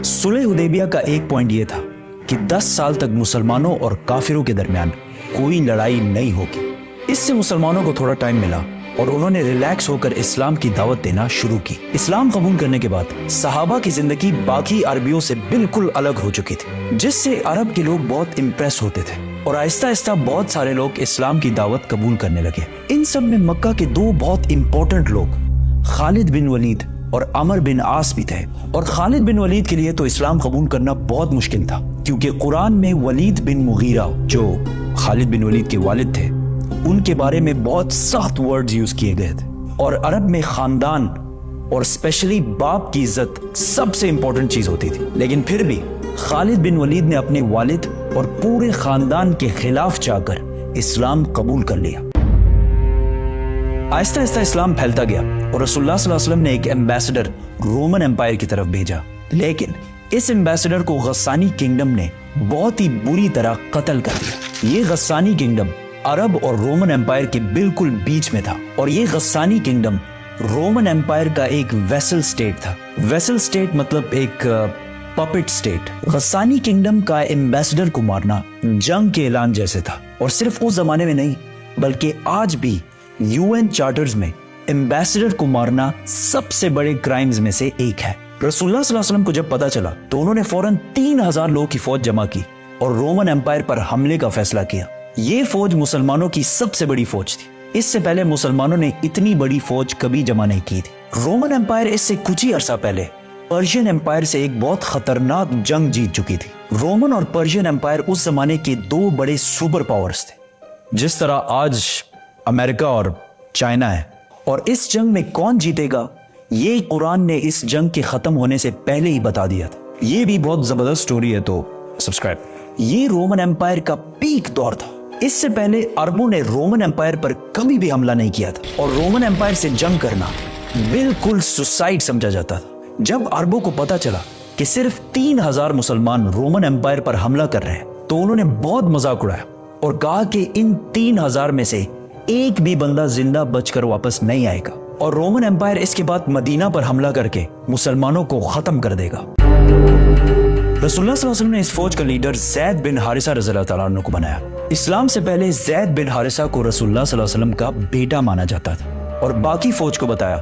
सुलह हुदैबिया का एक पॉइंट ये था कि 10 साल तक मुसलमानों और काफिरों के दरमियान कोई लड़ाई नहीं होगी। इससे मुसलमानों को थोड़ा टाइम मिला और उन्होंने रिलैक्स होकर इस्लाम की दावत देना शुरू की। इस्लाम कबूल करने के बाद सहाबा की जिंदगी बाकी अरबियों से बिल्कुल अलग हो चुकी थी, जिससे अरब के लोग बहुत इम्प्रेस होते थे और आहिस्ता आहिस्ता बहुत सारे लोग इस्लाम की दावत कबूल करने लगे। इन सब में मक्का के दो बहुत इंपॉर्टेंट लोग खालिद बिन वलीद और अमर बिन आस भी थे। और खालिद बिन वलीद के लिए तो इस्लाम कबूल करना बहुत मुश्किल था, क्योंकि कुरान में वलीद बिन मुगीरा, जो खालिद बिन वलीद के वालिद थे, उनके बारे में बहुत सख्त वर्ड्स यूज किए गए थे। और अरब में खानदान और स्पेशली बाप की इज्जत सबसे इंपॉर्टेंट चीज होती थी। लेकिन फिर भी खालिद बिन वलीद ने अपने वालिद और पूरे खानदान के खिलाफ जाकर इस्लाम कबूल कर लिया। आहिस्ता आहिस्ता इस्लाम फैलता गया और रसूलुल्लाह सल्लल्लाहु अलैहि वसल्लम ने एक एम्बेसडर रोमन एम्पायर की तरफ भेजा। लेकिन इस एम्बेसडर को गस्सानी किंगडम ने बहुत ही बुरी तरह कत्ल कर दिया। ये गस्सानी किंगडम अरब और रोमन एम्पायर के बिल्कुल बीच में था और ये गस्सानी किंगडम रोमन एम्पायर का एक वेसल स्टेट था। वेसल स्टेट मतलब एक पपेट स्टेट। गस्सानी किंगडम का एम्बेसडर को मारना जंग के ऐलान जैसे था। और सिर्फ उस जमाने में नहीं, बल्कि आज भी यूएन चार्टर्स में एम्बेसडर को मारना सबसे बड़े क्राइम्स में से एक है। रसूलुल्लाह सल्लल्लाहु अलैहि वसल्लम को जब पता चला तो उन्होंने फौरन 3000 लोगों की फौज जमा की और रोमन एम्पायर पर हमले का फैसला किया। ये फौज मुसलमानों की सबसे बड़ी फौज थी। इससे पहले मुसलमानों ने इतनी बड़ी फौज कभी जमा नहीं की थी। रोमन एम्पायर इससे कुछ ही अरसा पहले पर्शियन एम्पायर से एक बहुत खतरनाक जंग जीत चुकी थी। रोमन और पर्शियन एम्पायर उस जमाने के दो बड़े सुपर पावर्स थे, जिस तरह आज अमेरिका और चाइना है। और इस जंग में कौन जीतेगा ये कुरान ने इस जंग के खत्म होने से पहले ही बता दिया था। ये भी बहुत जबरदस्त स्टोरी है, तो सब्सक्राइब। ये रोमन एम्पायर का पीक दौर था। इससे पहले अरबों ने रोमन एम्पायर पर कभी भी हमला नहीं किया था और रोमन एम्पायर से जंग करना बिल्कुल सुसाइड समझा जाता था। जब अरबों को पता चला कि सिर्फ 3000 मुसलमान रोमन एम्पायर पर हमला कर रहे हैं, तो उन्होंने बहुत मजाक उड़ाया और कहा कि इन 3000 में से एक भी बंदा जिंदा बचकर वापस नहीं आएगा और रोमन एम्पायर इसके बाद मदीना पर हमला करके मुसलमानों को खत्म कर देगा। रसूलुल्लाह सल्लल्लाहु अलैहि वसल्लम ने इस फौज का लीडर ज़ैद बिन हारिसा रज़ियल्लाहु तआला अन्हु को बनाया। इस्लाम से पहले ज़ैद बिन हारिसा को रसूलुल्लाह सल्लल्लाहु अलैहि वसल्लम का बेटा माना जाता था और बाकी फौज को बताया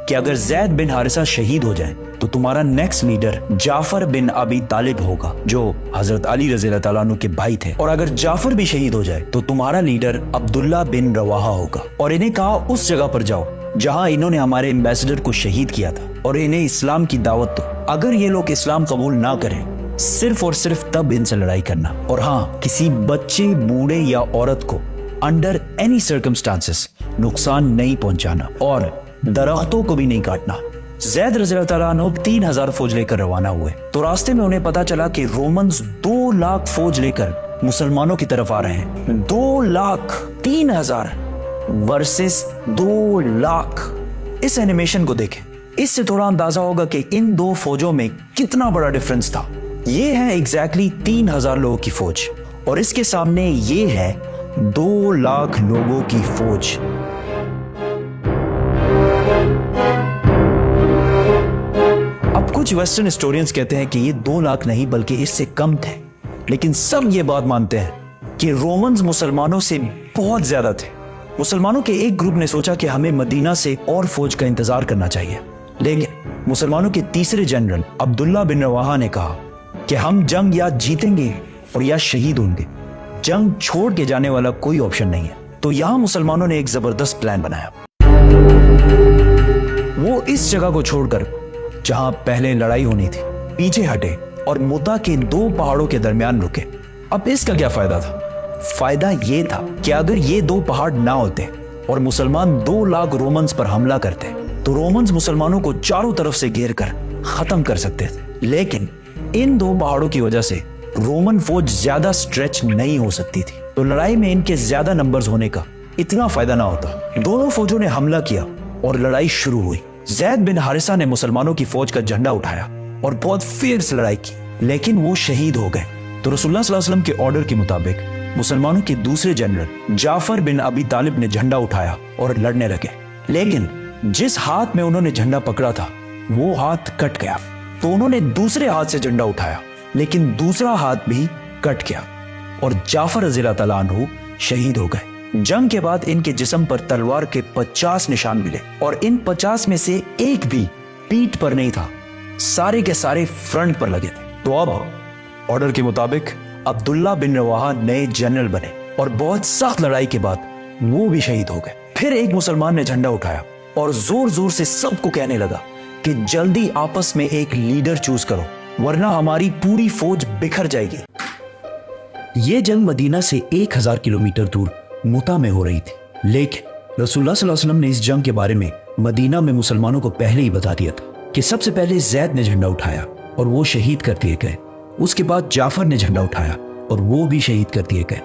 कि अगर ज़ैद बिन हारिसा शहीद हो जाए तो तुम्हारा नेक्स्ट लीडर जाफर बिन अबी तालिब होगा, जो हजरत अली रज़ियल्लाहु तआला अन्हु के भाई थे। और अगर जाफर भी शहीद हो जाए तो तुम्हारा लीडर अब्दुल्ला बिन रवाहा होगा। और इन्हें कहा उस जगह पर जाओ जहां इन्होंने हमारे एम्बेसडर को शहीद किया था और इन्हें इस्लाम की दावत दो। अगर ये लोग इस्लाम कबूल ना करें, सिर्फ और सिर्फ तब इनसे लड़ाई करना। और हाँ, किसी बच्चे, बूढ़े या औरत को अंडर एनी सर्कमस्टांसेस नुकसान नहीं पहुंचाना और दरख्तों को भी नहीं काटना। ज़ैद रज़ियल्लाहु तआला अन्हु 3000 फौज लेकर रवाना हुए तो रास्ते में उन्हें पता चला कि रोमन्स 2 लाख फौज लेकर मुसलमानों की तरफ आ रहे हैं। 2 लाख, 3000 वर्सेस 2 लाख। इस एनिमेशन को देखें, इससे थोड़ा अंदाजा होगा कि इन दो फौजों में कितना बड़ा डिफरेंस था। ये है एग्जैक्टली 3000 लोगों की फौज और इसके सामने ये है 2 लाख लोगों की फौज। अब कुछ वेस्टर्न हिस्टोरियंस कहते हैं कि ये 2 लाख नहीं बल्कि इससे कम थे, लेकिन सब ये बात मानते हैं कि रोमन्स मुसलमानों से बहुत ज्यादा थे। मुसलमानों के एक ग्रुप ने सोचा कि हमें मदीना से और फौज का इंतजार करना चाहिए, लेकिन मुसलमानों के तीसरे जनरल अब्दुल्ला बिन रवाहा ने कहा कि हम जंग या जीतेंगे और या शहीद होंगे, जंग छोड़ के जाने वाला कोई ऑप्शन नहीं है। तो यहां मुसलमानों ने एक जबरदस्त प्लान बनाया। वो इस जगह को छोड़कर जहां पहले लड़ाई होनी थी पीछे हटे और मुता के 2 पहाड़ों के दरमियान रुके। अब इसका क्या फायदा था? फायदा ये था कि अगर ये 2 पहाड़ ना होते और मुसलमान 2 लाख रोमन्स पर हमला करते तो रोमन्स मुसलमानों को चारों तरफ से घेर कर खत्म कर सकते थे। लेकिन इन 2 पहाड़ों की वजह से रोमन फौज ज्यादा स्ट्रेच नहीं हो सकती थी, तो लड़ाई में इनके ज्यादा नंबर्स होने का इतना फायदा ना होता। दोनों फौजों ने हमला किया और लड़ाई शुरू हुई। ज़ैद बिन हारिसा ने मुसलमानों की फौज का झंडा उठाया और बहुत फियर्स लड़ाई की, लेकिन वो शहीद हो गए। तो रसूलुल्लाह सल्लल्लाहु अलैहि वसल्लम के ऑर्डर के मुताबिक मुसलमानों के दूसरे जनरल जाफर बिन अबी तालिब ने झंडा उठाया और लड़ने लगे। लेकिन जिस हाथ में उन्होंने झंडा पकड़ा था वो हाथ कट गया। तो उन्होंने दूसरे हाथ से झंडा उठाया, लेकिन दूसरा हाथ भी कट गया और जाफर रज़ी अल्लाह तआला अन्हु शहीद हो गए। जंग के बाद इनके जिस्म पर तलवार के 50 निशान मिले और इन 50 में से एक भी पीठ पर नहीं था, सारे के सारे फ्रंट पर लगे थे। तो अब ऑर्डर के मुताबिक अब्दुल्ला बिन रवाहा नए जनरल बने और बहुत सख्त लड़ाई के बाद वो भी शहीद हो गए। फिर एक मुसलमान ने झंडा उठाया और जोर जोर से सबको कहने लगा कि जल्दी आपस में एक लीडर चूज करो, वरना हमारी पूरी फौज बिखर जाएगी। ये जंग मदीना से 1000 किलोमीटर दूर मुता में हो रही थी, लेकिन रसूलुल्लाह सल्लल्लाहु अलैहि वसल्लम ने इस जंग के बारे में मदीना में मुसलमानों को पहले ही बता दिया था कि सबसे पहले ज़ैद ने झंडा उठाया और वो शहीद कर दिए गए। उसके बाद जाफर ने झंडा उठाया और वो भी शहीद कर दिए गए।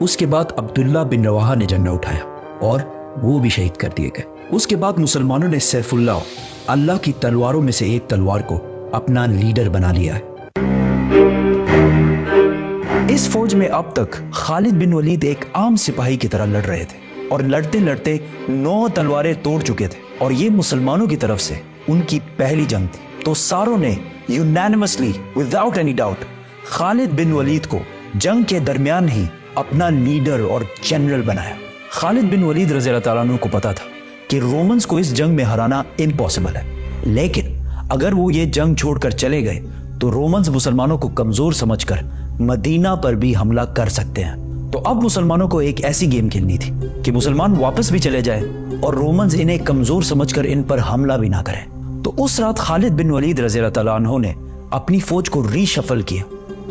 उसके बाद अब्दुल्ला बिन रवाहा ने झंडा उठाया और वो भी शहीद कर दिए गए। उसके बाद मुसलमानों ने सैफुल्लाह, अल्लाह की तलवारों में से एक तलवार को अपना लीडर बना लिया है। इस फौज में अब तक खालिद बिन वलीद एक आम सिपाही की तरह लड़ रहे थे और लड़ते लड़ते 9 तलवारें तोड़ चुके थे और ये मुसलमानों की तरफ से उनकी पहली जंग थी। तो सारों ने unanimously without any doubt Khalid bin Walid को जंग के दरमियान ही अपना लीडर और जनरल बनाया। खालिद बिन वलीद रज़ी अल्लाह तआला अन्हु को पता था कि रोमन्स को इस जंग में हराना इम्पॉसिबल है, लेकिन अगर वो ये जंग छोड़कर चले गए तो रोमन्स मुसलमानों को कमजोर समझकर मदीना पर भी हमला कर सकते हैं। तो अब मुसलमानों को एक ऐसी गेम खेलनी थी कि मुसलमान वापस भी चले जाए और रोमन्स इन्हें कमजोर समझकर इन पर हमला भी ना करें। तो उस रात खालिद बिन वलीद रज़ी अल्लाह तआला अन्हु ने अपनी फौज को रीशफल किया,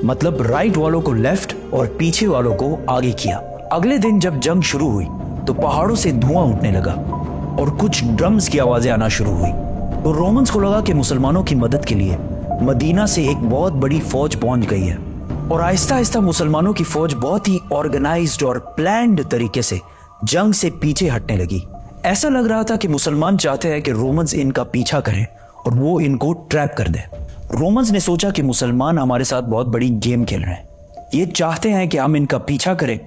मतलब राइट वालों को लेफ्ट और पीछे वालों को आगे किया। अगले दिन जब जंग शुरू हुई तो पहाड़ों से धुआं उठने लगा और कुछ ड्रम्स की आवाजें आना शुरू हुई। तो रोमन्स को लगा कि मुसलमानों की मदद के लिए मदीना से एक बहुत बड़ी फौज पहुंच गई है और आहिस्ता आहिस्ता मुसलमानों की फौज बहुत ही ऑर्गेनाइज्ड और प्लान्ड तरीके से जंग से पीछे हटने लगी। ऐसा लग रहा था कि मुसलमान चाहते हैं कि रोमन्स इनका पीछा करें और वो इनको ट्रैप कर दें। रोमन्स ने सोचा कि मुसलमान हमारे साथ बहुत बड़ी गेम खेल रहे हैं, ये चाहते हैं कि हम इनका पीछा करें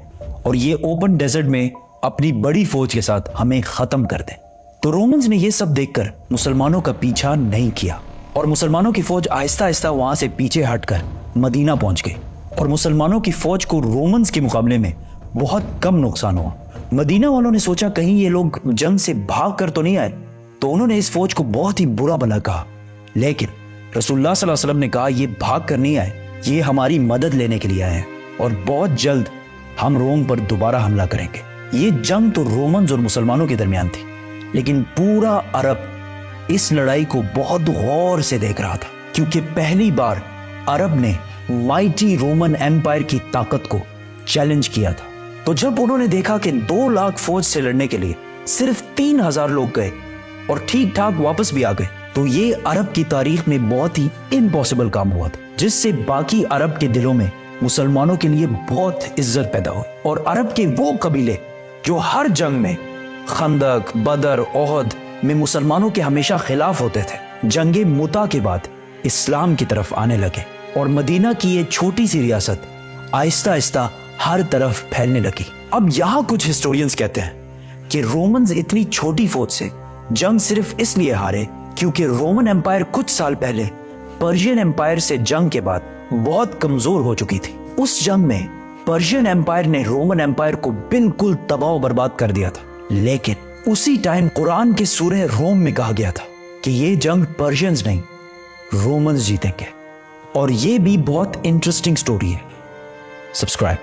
और ये ओपन डेजर्ट में अपनी बड़ी फौज के साथ हमें खत्म कर दें। तो रोमन्स ने ये सब देखकर मुसलमानों का पीछा नहीं किया और मुसलमानों की फौज आहिस्ता आहिस्ता वहां से पीछे हटकर मदीना पहुंच गई और मुसलमानों की फौज को रोमन्स के मुकाबले में बहुत कम नुकसान हुआ। मदीना वालों ने सोचा कहीं ये लोग जंग से भाग कर तो नहीं आए, तो उन्होंने इस फौज को बहुत ही बुरा भला कहा। लेकिन रसूलुल्लाह सल्लल्लाहु अलैहि वसल्लम ने कहा ये भाग कर नहीं आए, ये हमारी मदद लेने के लिए आए हैं और बहुत जल्द हम रोम पर दोबारा हमला करेंगे। ये जंग तो रोमन्स और मुसलमानों के दरमियान थी, लेकिन पूरा अरब इस लड़ाई को बहुत गौर से देख रहा था, क्योंकि पहली बार अरब ने माइटी रोमन एम्पायर की ताकत को चैलेंज किया था। तो जब उन्होंने देखा कि 2 लाख फौज से लड़ने के लिए सिर्फ 3000 लोग गए और ठीक ठाक वापस भी आ गए, तो ये अरब की तारीख में बहुत ही इम्पॉसिबल काम हुआ था, जिससे बाकी अरब के दिलों में मुसलमानों के लिए बहुत इज्जत पैदा हुई। और अरब के वो कबीले जो हर जंग में खंदक, बदर, ओहद में मुसलमानों के हमेशा खिलाफ होते थे, जंगे मुता के बाद इस्लाम की तरफ आने लगे और मदीना की ये छोटी सी रियासत आहिस्ता आहिस्ता हर तरफ फैलने लगी। अब यहाँ कुछ हिस्टोरियंस कहते हैं कि रोमन्स इतनी छोटी फौज से जंग सिर्फ इसलिए हारे क्योंकि रोमन एम्पायर कुछ साल पहले पर्शियन एम्पायर से जंग के बाद बहुत कमजोर हो चुकी थी। उस जंग में पर्शियन एम्पायर ने रोमन एम्पायर को बिल्कुल तबाह बर्बाद कर दिया था, लेकिन उसी टाइम कुरान के सूरह रोम में कहा गया था कि ये जंग पर्शियंस नहीं रोमन्स जीतेंगे। और ये भी बहुत इंटरेस्टिंग स्टोरी है। सब्सक्राइब।